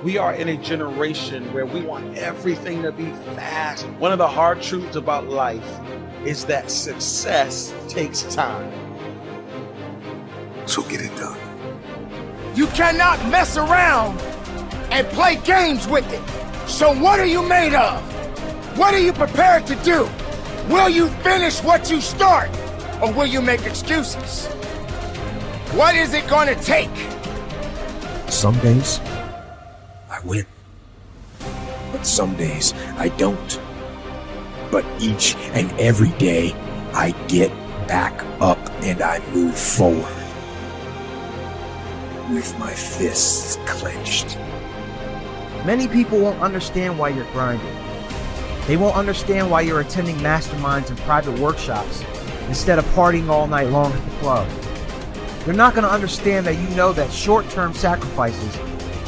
We are in a generation where we want everything to be fast. One of the hard truths about life is that success takes time. So get it done. You cannot mess around and play games with it. So what are you made of? What are you prepared to do? Will you finish what you start, or will you make excuses? What is it going to take? Some days, I win. But some days, I don't. But each and every day, I get back up and I move forward. With my fists clenched. Many people won't understand why you're grinding. They won't understand why you're attending masterminds and private workshops instead of partying all night long at the club. They're not going to understand that you know that short-term sacrifices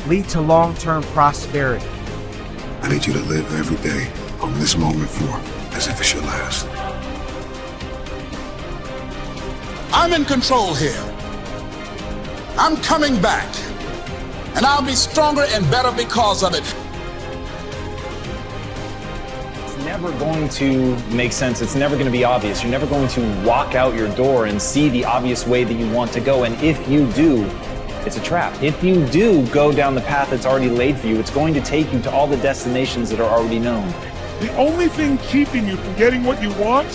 lead to long-term prosperity. I need you to live every day from this moment forward as if it's your last. I'm in control here. I'm coming back. And I'll be stronger and better because of it. It's never going to make sense. It's never going to be obvious. You're never going to walk out your door and see the obvious way that you want to go. And if you do, it's a trap. If you do go down the path that's already laid for you, it's going to take you to all the destinations that are already known. The only thing keeping you from getting what you want,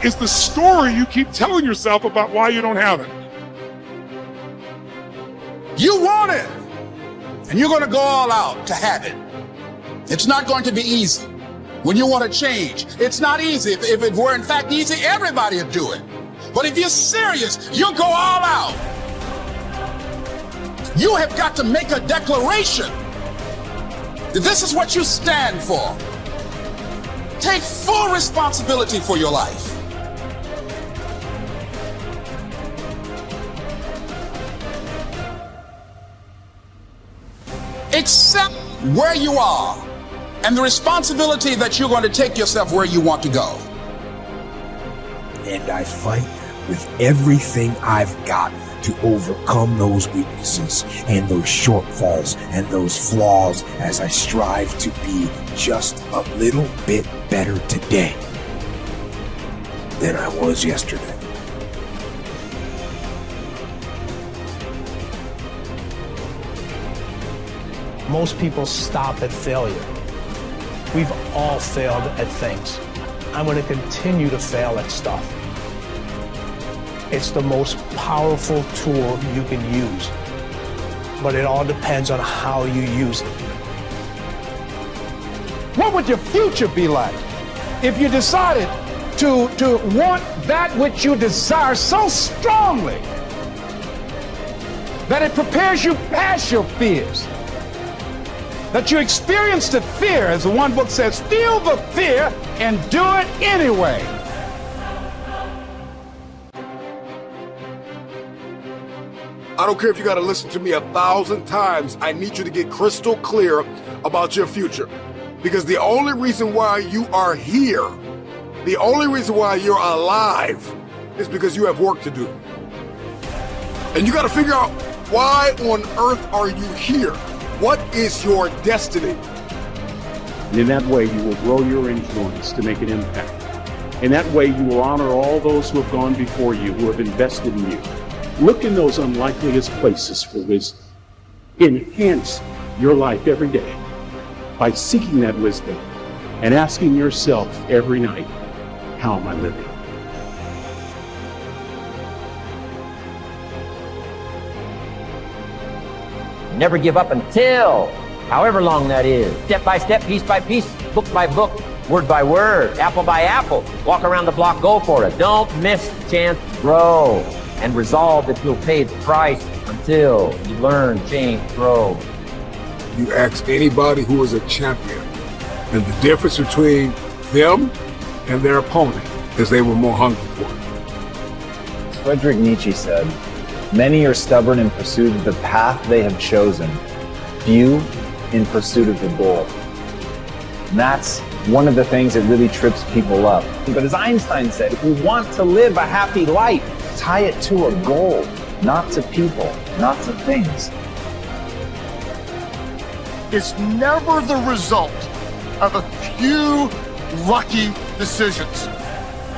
is the story you keep telling yourself about why you don't have it. You want it, and you're going to go all out to have it. It's not going to be easy. When you want to change, it's not easy. If it were in fact easy, everybody would do it. But if you're serious, you'll go all out. You have got to make a declaration that this is what you stand for. Take full responsibility for your life. Accept where you are and the responsibility that you're going to take yourself where you want to go. And I fight with everything I've got to overcome those weaknesses and those shortfalls and those flaws as I strive to be just a little bit better today than I was yesterday. Most people stop at failure. We've all failed at things. I'm going to continue to fail at stuff. It's the most powerful tool you can use, but it all depends on how you use it. What would your future be like if you decided to want that which you desire so strongly that it prepares you past your fears? That you experience the fear, as the one book says, feel the fear and do it anyway. I don't care if you got to listen to me 1,000 times. I need you to get crystal clear about your future. Because the only reason why you are here, the only reason why you're alive is because you have work to do. And you got to figure out, why on earth are you here? What is your destiny? And in that way, you will grow your influence to make an impact. In that way, you will honor all those who have gone before you, who have invested in you. Look in those unlikeliest places for wisdom. Enhance your life every day by seeking that wisdom and asking yourself every night, how am I living? Never give up until, however long that is, step by step, piece by piece, book by book, word by word, apple by apple. Walk around the block, go for it. Don't miss the chance to grow. And resolve that you'll pay the price until you learn, change, grow. You ask anybody who is a champion, and the difference between them and their opponent is they were more hungry for it. Friedrich Nietzsche said, "Many are stubborn in pursuit of the path they have chosen, few in pursuit of the goal." And that's one of the things that really trips people up. But as Einstein said, if we want to live a happy life, tie it to a goal, not to people, not to things. is never the result of a few lucky decisions,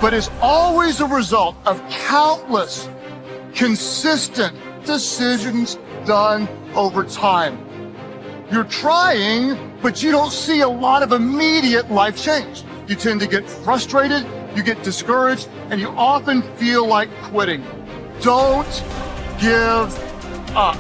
but is always a result of countless, consistent decisions done over time. You're trying, but you don't see a lot of immediate life change. You tend to get frustrated, you get discouraged, and you often feel like quitting. Don't give up.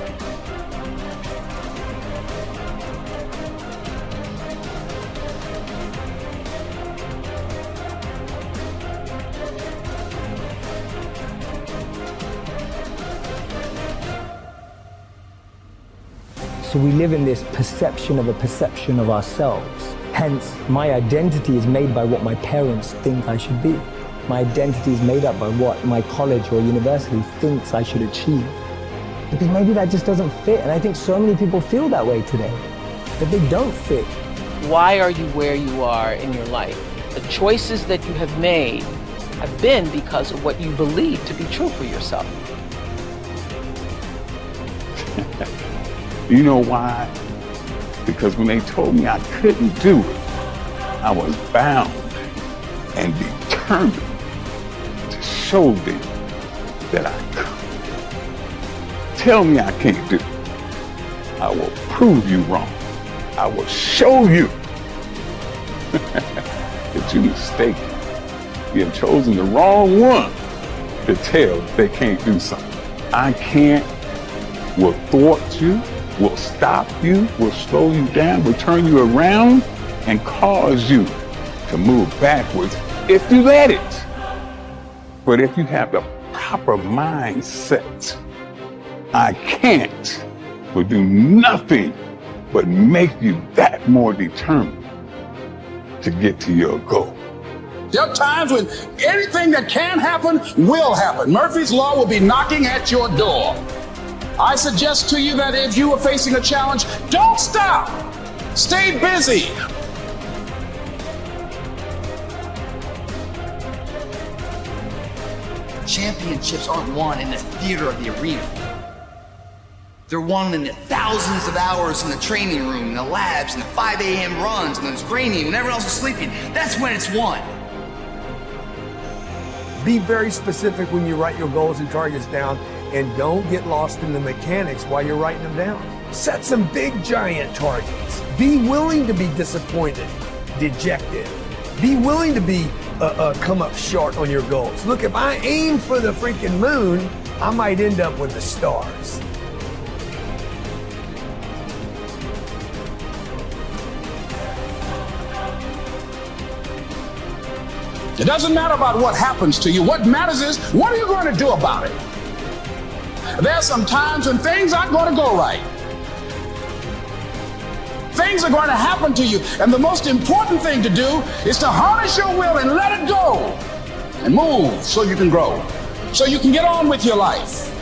So we live in this perception of a perception of ourselves. Hence, my identity is made by what my parents think I should be. My identity is made up by what my college or university thinks I should achieve. Because maybe that just doesn't fit. And I think so many people feel that way today, that they don't fit. Why are you where you are in your life? The choices that you have made have been because of what you believe to be true for yourself. You know why? Because when they told me I couldn't do it, I was bound and determined to show them that I could. Tell me I can't do it. I will prove you wrong. I will show you that you're mistaken. You have chosen the wrong one to tell that they can't do something. I can't, will thwart you, will stop you, will slow you down, will turn you around and cause you to move backwards if you let it. But if you have the proper mindset, I can't will do nothing but make you that more determined to get to your goal. There are times when anything that can happen will happen. Murphy's Law will be knocking at your door. I suggest to you that if you are facing a challenge, don't stop. Stay busy. Championships aren't won in the theater of the arena. They're won in the thousands of hours in the training room, in the labs, in the 5 a.m. runs, and the training when everyone else is sleeping. That's when it's won. Be very specific when you write your goals and targets down, and don't get lost in the mechanics while you're writing them down. Set some big, giant targets. Be willing to be disappointed, dejected. Be willing to be come up short on your goals. Look, if I aim for the freaking moon, I might end up with the stars. It doesn't matter about what happens to you. What matters is, what are you going to do about it? There are some times when things aren't going to go right. Things are going to happen to you. And the most important thing to do is to harness your will and let it go. And move so you can grow. So you can get on with your life.